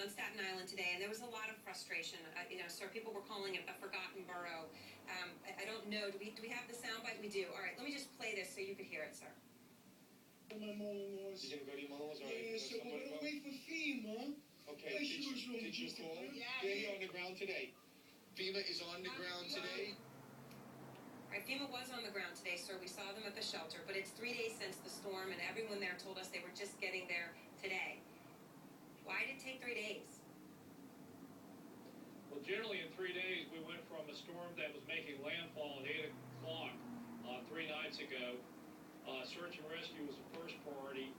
on Staten Island today, and there was a lot of frustration. Sir, people were calling it the forgotten borough. I don't know. Do we have the soundbite? We do. All right, let me just play this so you could hear it, sir. My mother-in-law's. You're gonna go to your mother-in-law's? All right. Yeah, so we're gonna wait for FEMA. Okay. Did you call? Yeah. They're on the ground today. FEMA is on the ground today. All right, FEMA was on the ground today, sir. We saw them at the shelter, but it's 3 days since the storm, and everyone there told us they were just getting there today. Why did it take 3 days? Well, generally in 3 days, we went from a storm that was making landfall at 8 o'clock 3 nights ago. Search and rescue was the first priority.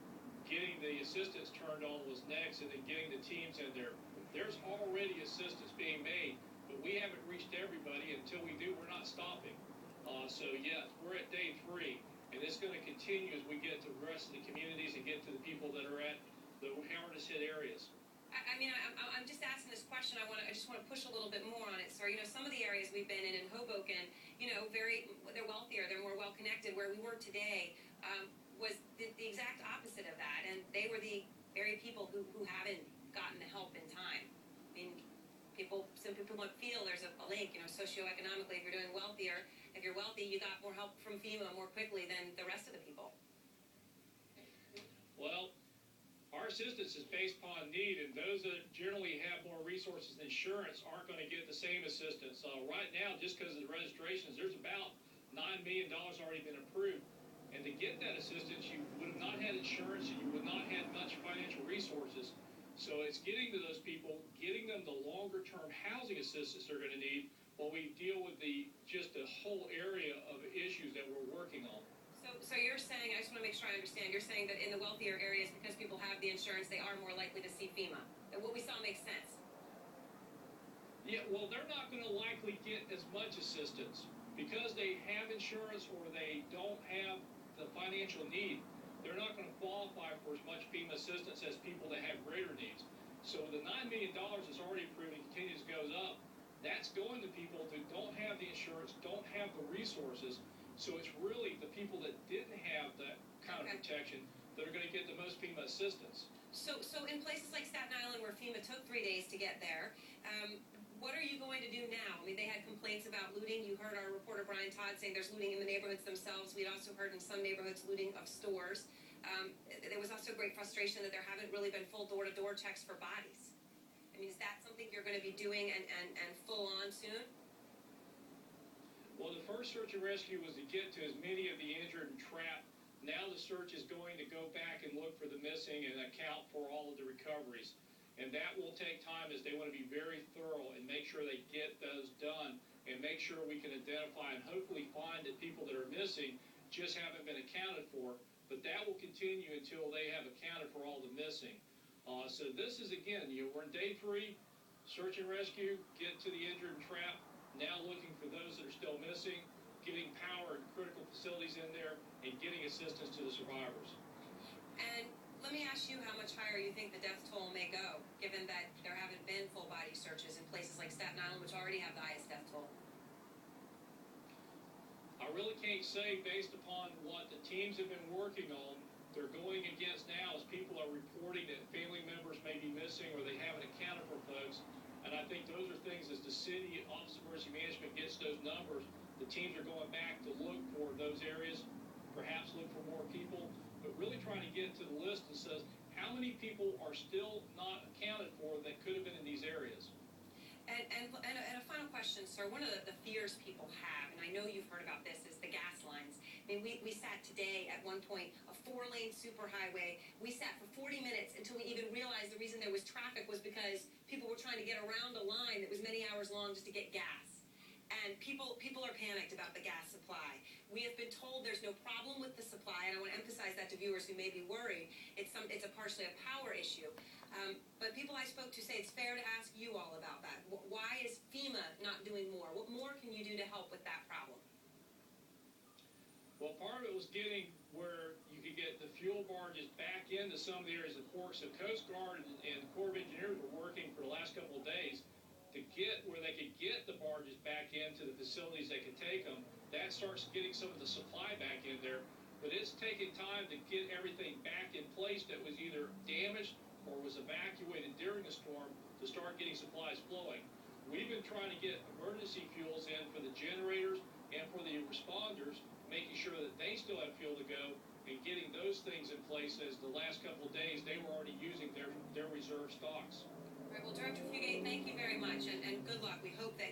Getting the assistance turned on was next, and then getting the teams in there. There's already assistance being made, but we haven't reached everybody. Until we do, we're not stopping. So, yeah, we're at day 3, and it's going to continue as we get to the rest of the communities and get to the people that are at the hardest hit areas. I'm just asking this question. I just want to push a little bit more on it, sir. Some of the areas we've been in Hoboken, they're wealthier, they're more well connected. Where we were today was the exact opposite of that, and they were the very people who haven't gotten the help in time. Some people might feel there's a link, socioeconomically. If you're doing wealthier, if you're wealthy, you got more help from FEMA more quickly than the rest of the people. Well, our assistance is based upon need, and those that generally have more resources than insurance aren't going to get the same assistance. Right now, just because of the registrations, there's about $9 million already been approved. And to get that assistance, you would have not had insurance, and you would not have much financial resources. So it's getting to those people, getting them the longer-term housing assistance they're going to need while we deal with just the whole area of issues that we're working on. So you're saying, I just want to make sure I understand, you're saying that in the wealthier areas, because people have the insurance, they are more likely to see FEMA. That what we saw makes sense. Yeah, well, they're not going to likely get as much assistance because they have insurance or they don't have the financial need. They're not going to qualify for as much FEMA assistance as people that have greater needs. So the $9 million is already approved and continues to go up. That's going to people who don't have the insurance, don't have the resources. So it's really the people that didn't have that kind of protection that are going to get the most FEMA assistance. So in places like Staten Island, where FEMA took 3 days to get there, what are you going to do now? They had complaints about looting. You heard our reporter Brian Todd saying there's looting in the neighborhoods themselves. We'd also heard in some neighborhoods looting of stores. There was also great frustration that there haven't really been full door-to-door checks for bodies. Is that something you're going to be doing and full on soon? Well, the first search and rescue was to get to as many of the injured and trapped. Now the search is going to go back and look for the missing and account for all of the recoveries. And that will take time, as they want to be very thorough and make sure they get those done and make sure we can identify and hopefully find that people that are missing just haven't been accounted for. But that will continue until they have accounted for all the missing. So this is, again, we're in day 3, search and rescue, get to the injured and trapped. Now looking for those that are still missing, getting power and critical facilities in there, and getting assistance to the survivors. And let me ask you how much higher you think the death toll may go, given that there haven't been full body searches in places like Staten Island, which already have the highest death toll. I really can't say based upon what the teams have been working on. They're going against now as people are reporting that family members may be missing or they haven't accounted for folks. And I think those are things, as the city Office of Emergency Management gets those numbers, the teams are going back to look for those areas, perhaps look for more people, but really trying to get to the list that says how many people are still not accounted for that could have been in these areas. And a final question, sir. One of the fears people have, and I know you've heard about this, is the gas lines. We sat today at one point, a 4-lane superhighway. We sat for 40 minutes until we even realized the reason there was traffic was because people were trying to get around a line that was many hours long just to get gas. And people are panicked about the gas supply. We have been told there's no problem with the supply, and I want to emphasize that to viewers who may be worried. It's partially a power issue. But people I spoke to say it's fair to ask you all about that. Why is FEMA not doing more? What more can you do to help with that problem? Well, part of it was getting where you could get the fuel barges back into some of the areas of port. So Coast Guard and Corps of Engineers were working for the last couple of days to get where they could get the barges back into the facilities that could take them. That starts getting some of the supply back in there. But it's taken time to get everything back in place that was either damaged or was evacuated during the storm start getting supplies flowing. We've been trying to get emergency fuels in for the generators and for the responders, making sure that they still have fuel to go, and getting those things in place as the last couple of days they were already using their reserve stocks. All right, well, Director Fugate, thank you very much, and good luck. We hope that